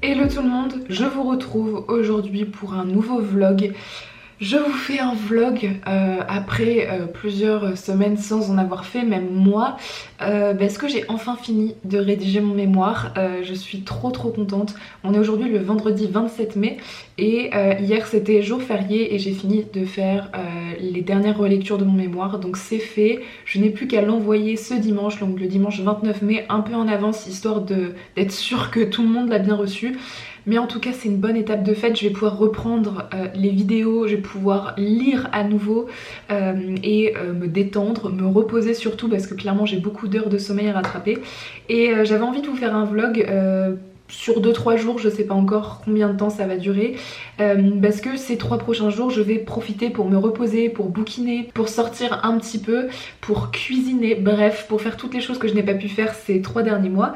Hello tout le monde, je vous retrouve aujourd'hui pour un nouveau vlog. Je vous fais un vlog après plusieurs semaines sans en avoir fait, même moi, parce que j'ai enfin fini de rédiger mon mémoire. Je suis trop contente. On est aujourd'hui le vendredi 27 mai et hier c'était jour férié et j'ai fini de faire les dernières relectures de mon mémoire. Donc c'est fait, je n'ai plus qu'à l'envoyer ce dimanche, donc le dimanche 29 mai, un peu en avance, histoire d'être sûre que tout le monde l'a bien reçu. Mais en tout cas c'est une bonne étape de fête, je vais pouvoir reprendre les vidéos, je vais pouvoir lire à nouveau et me détendre, me reposer surtout parce que clairement j'ai beaucoup d'heures de sommeil à rattraper. Et j'avais envie de vous faire un vlog sur 2-3 jours, je sais pas encore combien de temps ça va durer, parce que ces 3 prochains jours je vais profiter pour me reposer, pour bouquiner, pour sortir un petit peu, pour cuisiner, bref pour faire toutes les choses que je n'ai pas pu faire ces 3 derniers mois.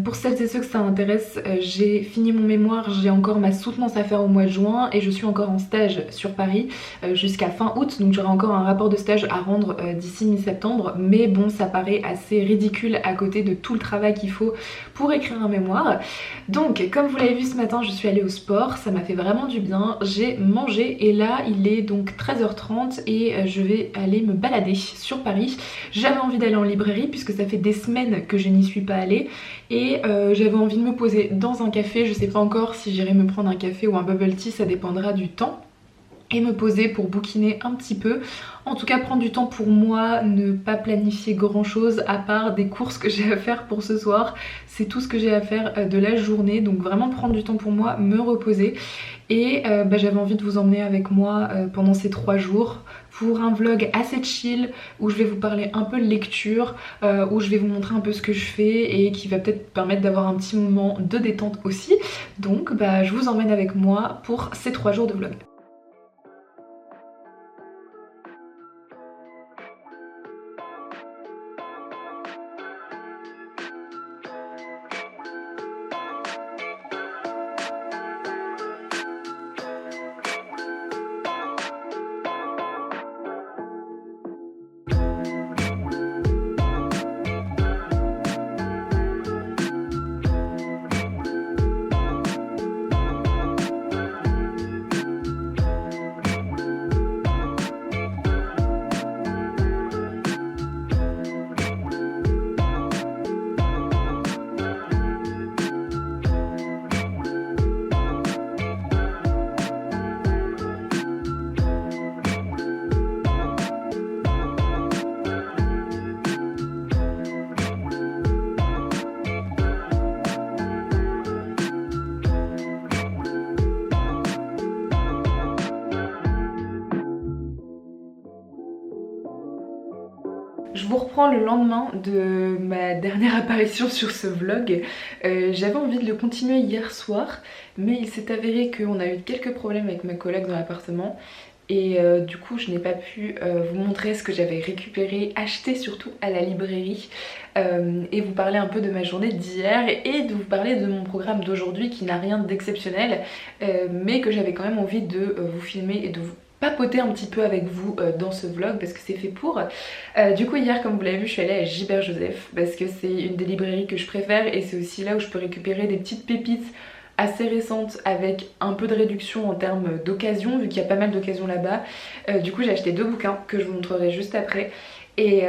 Pour celles et ceux que ça intéresse, j'ai fini mon mémoire, j'ai encore ma soutenance à faire au mois de juin et je suis encore en stage sur Paris jusqu'à fin août, donc j'aurai encore un rapport de stage à rendre d'ici mi-septembre, mais bon ça paraît assez ridicule à côté de tout le travail qu'il faut pour écrire un mémoire. Donc comme vous l'avez vu ce matin, je suis allée au sport, ça m'a fait vraiment du bien, j'ai mangé et là il est donc 13h30 et je vais aller me balader sur Paris. J'avais envie d'aller en librairie puisque ça fait des semaines que je n'y suis pas allée. Et j'avais envie de me poser dans un café, je sais pas encore si j'irai me prendre un café ou un bubble tea, ça dépendra du temps, et me poser pour bouquiner un petit peu. En tout cas prendre du temps pour moi, ne pas planifier grand chose à part des courses que j'ai à faire pour ce soir. C'est tout ce que j'ai à faire de la journée, donc vraiment prendre du temps pour moi, me reposer. Et j'avais envie de vous emmener avec moi pendant ces 3 jours pour un vlog assez chill où je vais vous parler un peu de lecture, où je vais vous montrer un peu ce que je fais et qui va peut-être permettre d'avoir un petit moment de détente aussi. Donc je vous emmène avec moi pour ces 3 jours de vlog. Je vous reprends le lendemain de ma dernière apparition sur ce vlog. J'avais envie de le continuer hier soir, mais il s'est avéré qu'on a eu quelques problèmes avec ma collègue dans l'appartement. Et du coup je n'ai pas pu vous montrer ce que j'avais récupéré, acheté surtout à la librairie, et vous parler un peu de ma journée d'hier et de vous parler de mon programme d'aujourd'hui qui n'a rien d'exceptionnel, mais que j'avais quand même envie de vous filmer et de vous papoter un petit peu avec vous dans ce vlog parce que c'est fait pour. Du coup hier comme vous l'avez vu je suis allée à Gilbert Joseph parce que c'est une des librairies que je préfère et c'est aussi là où je peux récupérer des petites pépites assez récentes avec un peu de réduction en termes d'occasion vu qu'il y a pas mal d'occasions là-bas. Du coup j'ai acheté 2 bouquins que je vous montrerai juste après. Et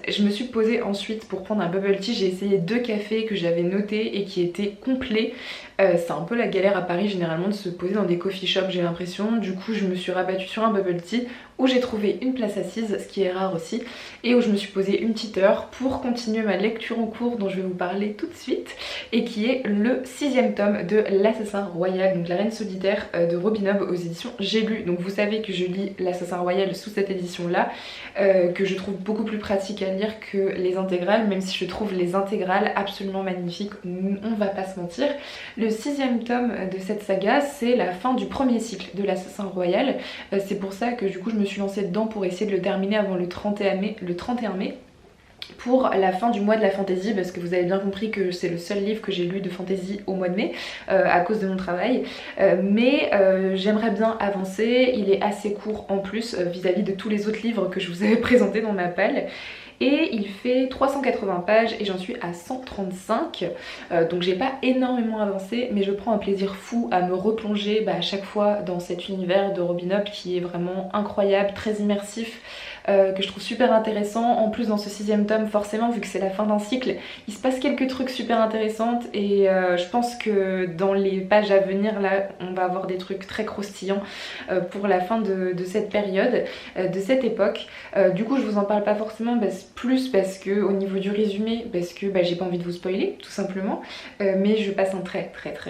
je me suis posée ensuite pour prendre un bubble tea, j'ai essayé 2 cafés que j'avais notés et qui étaient complets. C'est un peu la galère à Paris généralement de se poser dans des coffee shops j'ai l'impression. Du coup je me suis rabattue sur un bubble tea où j'ai trouvé une place assise, ce qui est rare aussi, et où je me suis posée une petite heure pour continuer ma lecture en cours dont je vais vous parler tout de suite et qui est le 6e tome de L'Assassin Royal, donc La Reine Solitaire de Robin Hobb aux éditions J'ai lu. Donc vous savez que je lis L'Assassin Royal sous cette édition là, que je trouve beaucoup plus pratique à lire que les intégrales, même si je trouve les intégrales absolument magnifiques, on va pas se mentir. Le 6e tome de cette saga, c'est la fin du premier cycle de l'Assassin Royal. C'est pour ça que du coup je me suis lancée dedans pour essayer de le terminer avant le 31 mai. Pour la fin du mois de la fantasy, parce que vous avez bien compris que c'est le seul livre que j'ai lu de fantasy au mois de mai à cause de mon travail, mais j'aimerais bien avancer. Il est assez court en plus vis-à-vis de tous les autres livres que je vous avais présentés dans ma palle. et il fait 380 pages et j'en suis à 135, donc j'ai pas énormément avancé, mais je prends un plaisir fou à me replonger à chaque fois dans cet univers de Robin Hood qui est vraiment incroyable, très immersif, que je trouve super intéressant. En plus dans ce 6e tome, forcément vu que c'est la fin d'un cycle, il se passe quelques trucs super intéressants et je pense que dans les pages à venir là on va avoir des trucs très croustillants pour la fin de cette période, de cette époque. Du coup je vous en parle pas forcément plus parce que au niveau du résumé, parce que j'ai pas envie de vous spoiler tout simplement, mais je passe un très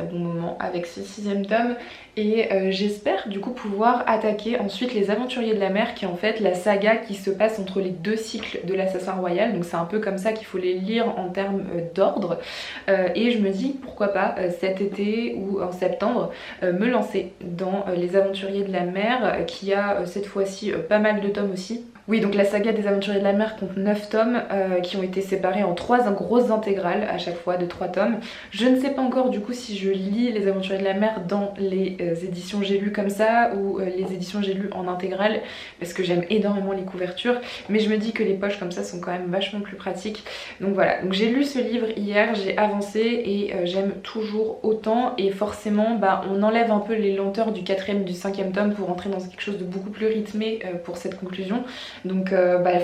bon moment avec ce 6e tome et j'espère du coup pouvoir attaquer ensuite les Aventuriers de la Mer, qui est en fait la saga qui se passe entre les 2 cycles de l'Assassin Royal, donc c'est un peu comme ça qu'il faut les lire en termes d'ordre, et je me dis pourquoi pas cet été ou en septembre me lancer dans les Aventuriers de la Mer, qui a cette fois-ci pas mal de tomes aussi. Oui, donc la saga des Aventuriers de la Mer compte 9 tomes qui ont été séparés en 3 grosses intégrales à chaque fois de 3 tomes. Je ne sais pas encore du coup si je lis les Aventuriers de la Mer dans les éditions J'ai lu comme ça ou les éditions J'ai lu en intégrale, parce que j'aime énormément les couvertures, mais je me dis que les poches comme ça sont quand même vachement plus pratiques. Donc voilà, donc j'ai lu ce livre hier, j'ai avancé et j'aime toujours autant, et forcément on enlève un peu les lenteurs du 4e et du 5e tome pour entrer dans quelque chose de beaucoup plus rythmé pour cette conclusion. Donc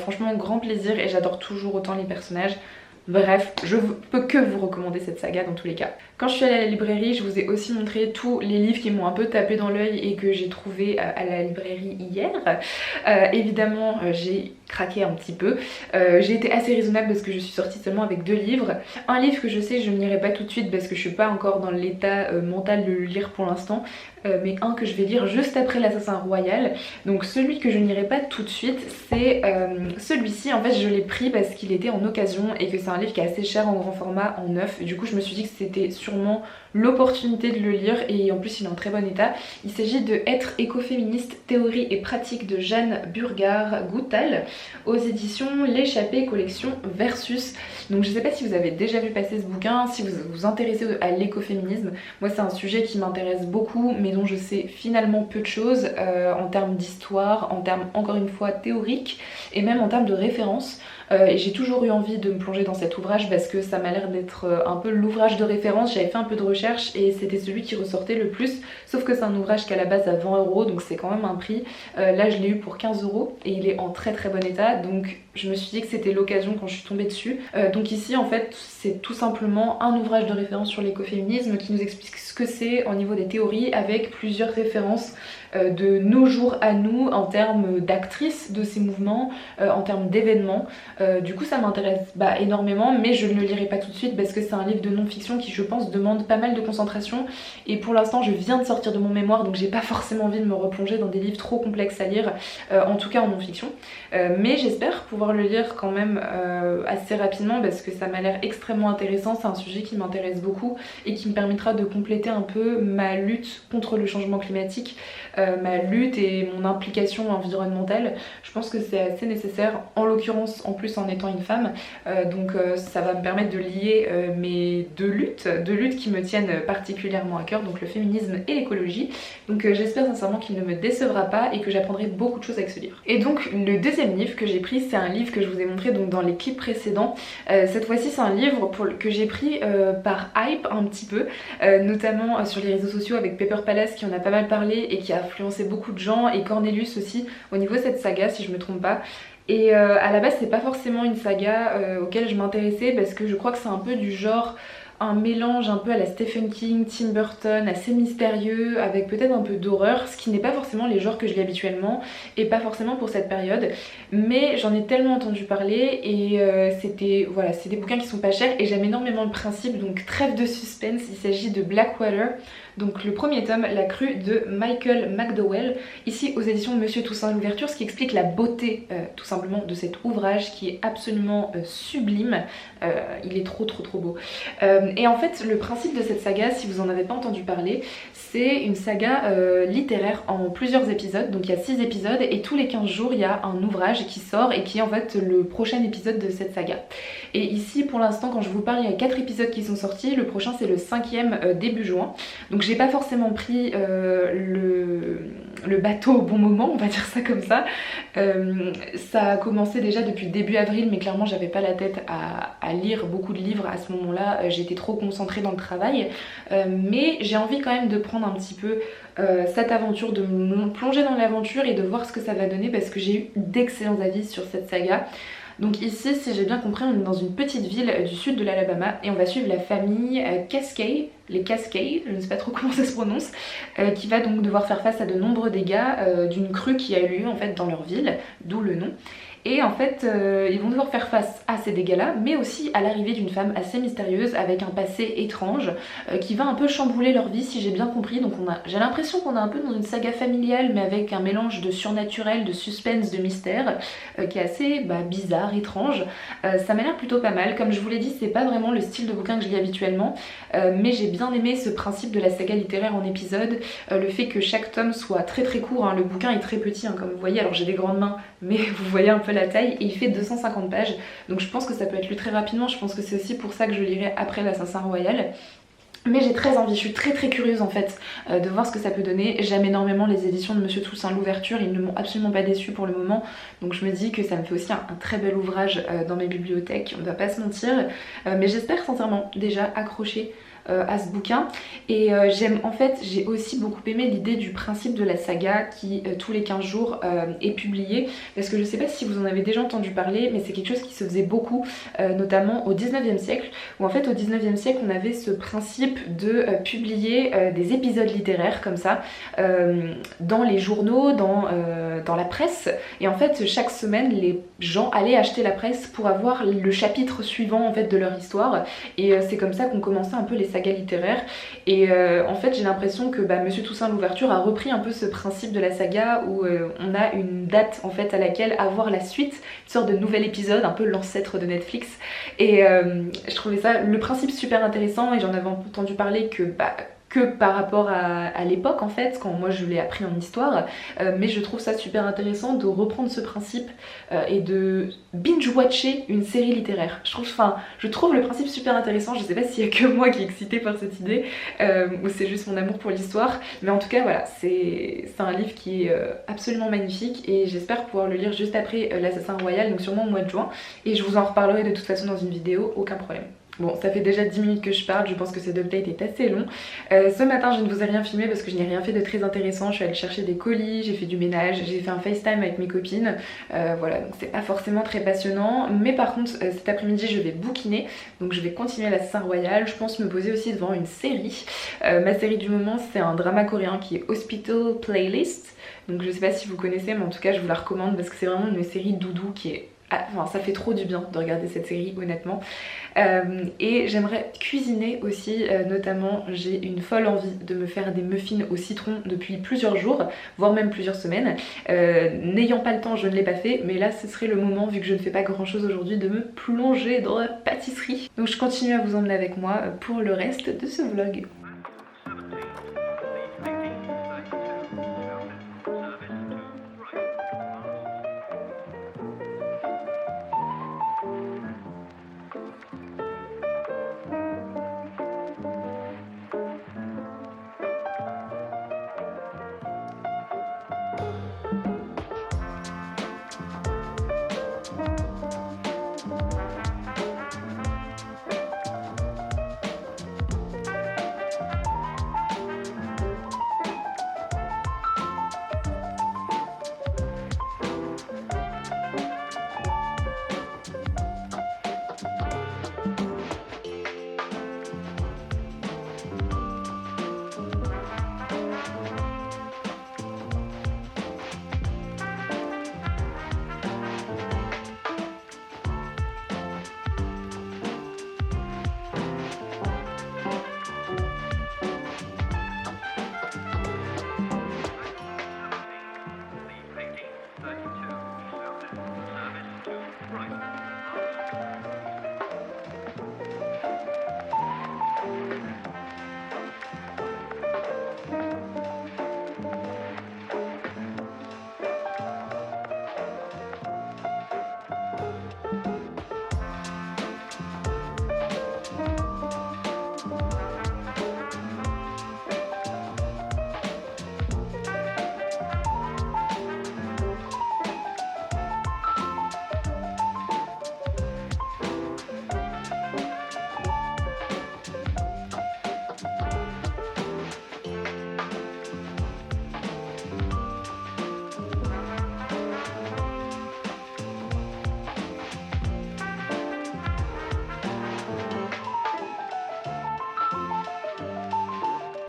franchement grand plaisir et j'adore toujours autant les personnages. Bref, je peux que vous recommander cette saga dans tous les cas. Quand je suis allée à la librairie, je vous ai aussi montré tous les livres qui m'ont un peu tapé dans l'œil et que j'ai trouvé à la librairie hier. Évidemment, j'ai craqué un petit peu. J'ai été assez raisonnable parce que je suis sortie seulement avec 2 livres. Un livre que je sais je ne lirai pas tout de suite parce que je suis pas encore dans l'état mental de le lire pour l'instant, mais un que je vais lire juste après l'Assassin Royal. Donc celui que je n'irai pas tout de suite, c'est celui-ci. En fait je l'ai pris parce qu'il était en occasion et que c'est un livre qui est assez cher en grand format, en neuf. Du coup je me suis dit que c'était sûrement l'opportunité de le lire, et en plus il est en très bon état. Il s'agit de Être écoféministe, théorie et pratique de Jeanne Burgard-Goutal aux éditions L'Échappée collection Versus. Donc je sais pas si vous avez déjà vu passer ce bouquin, si vous vous intéressez à l'écoféminisme. Moi c'est un sujet qui m'intéresse beaucoup mais dont je sais finalement peu de choses en termes d'histoire, en termes encore une fois théoriques et même en termes de références. Et j'ai toujours eu envie de me plonger dans cet ouvrage parce que ça m'a l'air d'être un peu l'ouvrage de référence. J'avais fait un peu de recherche et c'était celui qui ressortait le plus, sauf que c'est un ouvrage qu'à la base à 20 €, donc c'est quand même un prix. Là je l'ai eu pour 15 € et il est en très bon état, donc je me suis dit que c'était l'occasion quand je suis tombée dessus. Donc ici en fait c'est tout simplement un ouvrage de référence sur l'écoféminisme qui nous explique ce que c'est au niveau des théories, avec plusieurs références de nos jours à nous en termes d'actrices de ces mouvements, en termes d'événements. Du coup ça m'intéresse énormément, mais je ne le lirai pas tout de suite parce que c'est un livre de non-fiction qui je pense demande pas mal de concentration, et pour l'instant je viens de sortir de mon mémoire donc j'ai pas forcément envie de me replonger dans des livres trop complexes à lire, en tout cas en non-fiction, mais j'espère pouvoir le lire quand même assez rapidement parce que ça m'a l'air extrêmement intéressant. C'est un sujet qui m'intéresse beaucoup et qui me permettra de compléter un peu ma lutte contre le changement climatique, ma lutte et mon implication environnementale. Je pense que c'est assez nécessaire, en l'occurrence en plus en étant une femme, donc ça va me permettre de lier mes deux luttes qui me tiennent particulièrement à cœur, donc le féminisme et l'écologie. Donc j'espère sincèrement qu'il ne me décevra pas et que j'apprendrai beaucoup de choses avec ce livre. Et donc le deuxième livre que j'ai pris, c'est un livre que je vous ai montré donc dans les clips précédents. Cette fois-ci c'est un livre que j'ai pris par hype un petit peu, notamment sur les réseaux sociaux avec Pepper Palace qui en a pas mal parlé et qui a influencé beaucoup de gens, et Cornelius aussi au niveau de cette saga si je me trompe pas. Et à la base c'est pas forcément une saga auquel je m'intéressais parce que je crois que c'est un peu du genre un mélange un peu à la Stephen King, Tim Burton, assez mystérieux, avec peut-être un peu d'horreur, ce qui n'est pas forcément les genres que je lis habituellement et pas forcément pour cette période, mais j'en ai tellement entendu parler et voilà, c'est des bouquins qui sont pas chers et j'aime énormément le principe, donc trêve de suspense. Il s'agit de Blackwater, donc le premier tome, La Crue de Michael McDowell, ici aux éditions Monsieur Toussaint Louverture, ce qui explique la beauté tout simplement de cet ouvrage qui est absolument sublime. Il est trop beau. Et en fait le principe de cette saga, si vous en avez pas entendu parler, c'est une saga littéraire en plusieurs épisodes. Donc il y a 6 épisodes et tous les 15 jours il y a un ouvrage qui sort et qui est en fait le prochain épisode de cette saga. Et ici pour l'instant quand je vous parle il y a 4 épisodes qui sont sortis, le prochain c'est le 5e début juin. Donc j'ai pas forcément pris le bateau au bon moment, on va dire ça comme ça. Ça a commencé déjà depuis début avril, mais clairement j'avais pas la tête à lire beaucoup de livres à ce moment-là, j'étais trop concentrée dans le travail. Mais j'ai envie quand même de prendre un petit peu cette aventure, de me plonger dans l'aventure et de voir ce que ça va donner parce que j'ai eu d'excellents avis sur cette saga. Donc ici, si j'ai bien compris, on est dans une petite ville du sud de l'Alabama et on va suivre la famille Cascade, les Cascade, je ne sais pas trop comment ça se prononce, qui va donc devoir faire face à de nombreux dégâts d'une crue qui a eu lieu en fait dans leur ville, d'où le nom. Et en fait, ils vont devoir faire face à ces dégâts-là, mais aussi à l'arrivée d'une femme assez mystérieuse avec un passé étrange qui va un peu chambouler leur vie, si j'ai bien compris. Donc j'ai l'impression qu'on est un peu dans une saga familiale, mais avec un mélange de surnaturel, de suspense, de mystère, qui est assez bizarre, étrange. Ça m'a l'air plutôt pas mal. Comme je vous l'ai dit, c'est pas vraiment le style de bouquin que je lis habituellement, mais j'ai bien aimé ce principe de la saga littéraire en épisode, le fait que chaque tome soit très très court, hein. Le bouquin est très petit, hein, comme vous voyez, alors j'ai des grandes mains, mais vous voyez un peu la taille, et il fait 250 pages, donc je pense que ça peut être lu très rapidement. Je pense que c'est aussi pour ça que je lirai après l'Assassin Royal. Mais j'ai très envie, je suis très très curieuse en fait de voir ce que ça peut donner. J'aime énormément les éditions de Monsieur Toussaint Louverture, ils ne m'ont absolument pas déçue pour le moment. Donc je me dis que ça me fait aussi un très bel ouvrage dans mes bibliothèques, on ne va pas se mentir. Mais j'espère sincèrement déjà accrocher à ce bouquin. Et j'ai aussi beaucoup aimé l'idée du principe de la saga qui tous les 15 jours est publiée, parce que je sais pas si vous en avez déjà entendu parler, mais c'est quelque chose qui se faisait beaucoup notamment au 19e siècle, où en fait au 19e siècle on avait ce principe de publier des épisodes littéraires comme ça dans les journaux, dans la presse, et en fait chaque semaine les gens allaient acheter la presse pour avoir le chapitre suivant en fait de leur histoire, et c'est comme ça qu'on commençait un peu les saga littéraire. Et en fait j'ai l'impression que Monsieur Toussaint Louverture a repris un peu ce principe de la saga où on a une date en fait à laquelle avoir la suite, une sorte de nouvel épisode, un peu l'ancêtre de Netflix. Et je trouvais ça le principe super intéressant, et j'en avais entendu parler que par rapport à l'époque en fait, quand moi je l'ai appris en histoire, mais je trouve ça super intéressant de reprendre ce principe et de binge-watcher une série littéraire. Je trouve le principe super intéressant, je sais pas s'il y a que moi qui est excitée par cette idée, ou c'est juste mon amour pour l'histoire, mais en tout cas voilà, c'est un livre qui est absolument magnifique, et j'espère pouvoir le lire juste après l'Assassin Royal, donc sûrement au mois de juin, et je vous en reparlerai de toute façon dans une vidéo, aucun problème. Bon, ça fait déjà 10 minutes que je parle, je pense que cet update est assez long. Ce matin, je ne vous ai rien filmé parce que je n'ai rien fait de très intéressant. Je suis allée chercher des colis, j'ai fait du ménage, j'ai fait un FaceTime avec mes copines. Voilà, donc c'est pas forcément très passionnant. Mais par contre, cet après-midi, je vais bouquiner. Donc je vais continuer l'Assassin Royal. Je pense me poser aussi devant une série. Ma série du moment, c'est un drama coréen qui est Hospital Playlist. Donc je sais pas si vous connaissez, mais en tout cas, je vous la recommande parce que c'est vraiment une série doudou qui est... Enfin, ça fait trop du bien de regarder cette série, honnêtement. Et j'aimerais cuisiner aussi, notamment j'ai une folle envie de me faire des muffins au citron depuis plusieurs jours, voire même plusieurs semaines. N'ayant pas le temps, je ne l'ai pas fait, mais là ce serait le moment, vu que je ne fais pas grand chose aujourd'hui, de me plonger dans la pâtisserie. Donc je continue à vous emmener avec moi pour le reste de ce vlog.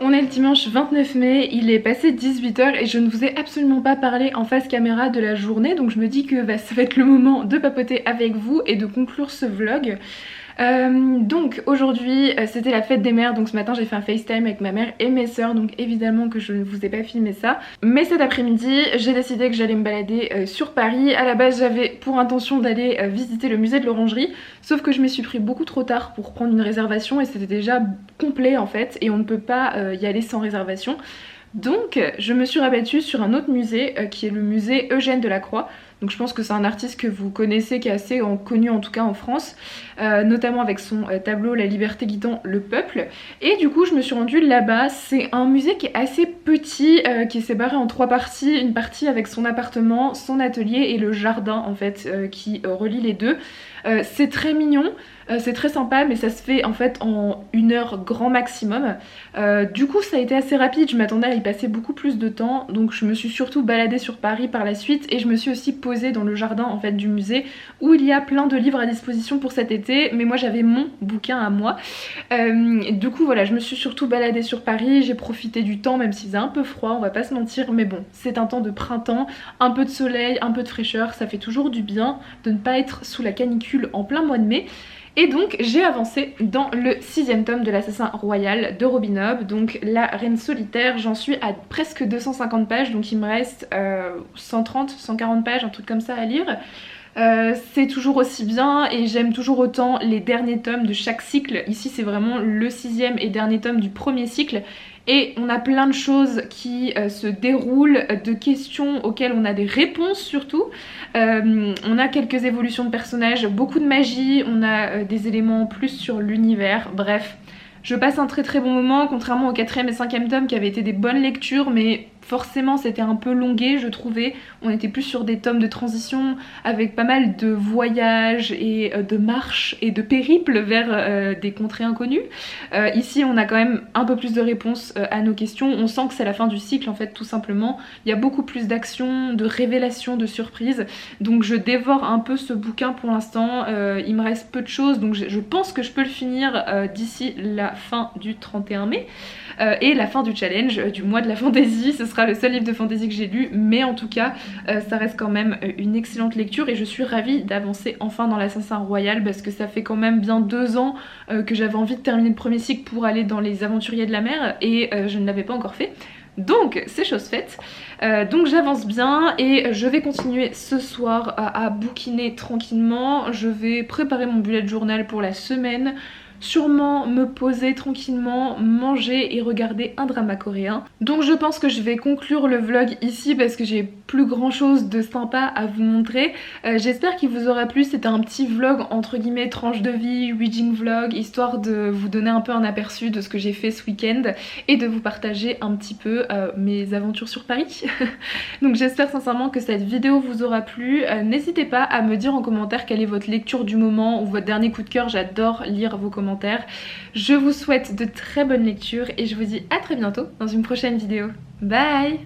On est le dimanche 29 mai, il est passé 18 h et je ne vous ai absolument pas parlé en face caméra de la journée, donc je me dis que ça va être le moment de papoter avec vous et de conclure ce vlog. Donc aujourd'hui c'était la fête des mères, donc ce matin j'ai fait un FaceTime avec ma mère et mes soeurs, donc évidemment que je ne vous ai pas filmé ça. Mais cet après-midi j'ai décidé que j'allais me balader sur Paris. À la base j'avais pour intention d'aller visiter le musée de l'Orangerie, sauf que je me suis pris beaucoup trop tard pour prendre une réservation et c'était déjà complet en fait, et on ne peut pas y aller sans réservation. Donc je me suis rabattue sur un autre musée qui est le musée Eugène Delacroix. Donc je pense que c'est un artiste que vous connaissez, qui est assez connu en tout cas en France, notamment avec son tableau La liberté guidant le peuple. Et du coup je me suis rendue là-bas. C'est un musée qui est assez petit, qui est séparé en 3 parties. Une partie avec son appartement, son atelier et le jardin en fait qui relie les deux. C'est très mignon. C'est très sympa, mais ça se fait en fait en 1 heure grand maximum. Du coup ça a été assez rapide, je m'attendais à y passer beaucoup plus de temps, donc je me suis surtout baladée sur Paris par la suite et je me suis aussi posée dans le jardin en fait du musée où il y a plein de livres à disposition pour cet été, mais moi j'avais mon bouquin à moi. Du coup voilà, je me suis surtout baladée sur Paris, j'ai profité du temps même s'il faisait un peu froid, on va pas se mentir, mais bon, c'est un temps de printemps, un peu de soleil, un peu de fraîcheur, ça fait toujours du bien de ne pas être sous la canicule en plein mois de mai. Et donc j'ai avancé dans le 6e tome de l'Assassin Royal de Robin Hobb, donc La Reine Solitaire. J'en suis à presque 250 pages, donc il me reste 130, 140 pages, un truc comme ça à lire. C'est toujours aussi bien et j'aime toujours autant les derniers tomes de chaque cycle. Ici c'est vraiment le 6e et dernier tome du premier cycle. Et on a plein de choses qui se déroulent, de questions auxquelles on a des réponses surtout. On a quelques évolutions de personnages, beaucoup de magie, on a des éléments en plus sur l'univers, bref. Je passe un très très bon moment, contrairement au 4e et 5e tome qui avaient été des bonnes lectures, mais forcément c'était un peu longué je trouvais. On était plus sur des tomes de transition avec pas mal de voyages et de marches et de périples vers des contrées inconnues. Ici on a quand même un peu plus de réponses à nos questions. On sent que c'est la fin du cycle en fait, tout simplement. Il y a beaucoup plus d'action, de révélations, de surprises. Donc je dévore un peu ce bouquin pour l'instant. Il me reste peu de choses, donc je pense que je peux le finir d'ici la fin du 31 mai. Et la fin du challenge du mois de la fantaisie. Ce sera le seul livre de fantaisie que j'ai lu, mais en tout cas ça reste quand même une excellente lecture et je suis ravie d'avancer enfin dans l'Assassin Royal parce que ça fait quand même bien 2 ans que j'avais envie de terminer le premier cycle pour aller dans les Aventuriers de la Mer et je ne l'avais pas encore fait. Donc c'est chose faite, donc j'avance bien et je vais continuer ce soir à bouquiner tranquillement. Je vais préparer mon bullet journal pour la semaine, sûrement me poser tranquillement, manger et regarder un drama coréen. Donc je pense que je vais conclure le vlog ici parce que j'ai plus grand chose de sympa à vous montrer. J'espère qu'il vous aura plu. C'était un petit vlog entre guillemets tranche de vie, reading vlog, histoire de vous donner un peu un aperçu de ce que j'ai fait ce week-end et de vous partager un petit peu mes aventures sur Paris. Donc j'espère sincèrement que cette vidéo vous aura plu. N'hésitez pas à me dire en commentaire quelle est votre lecture du moment ou votre dernier coup de cœur. J'adore lire vos commentaires. Je vous souhaite de très bonnes lectures et je vous dis à très bientôt dans une prochaine vidéo. Bye!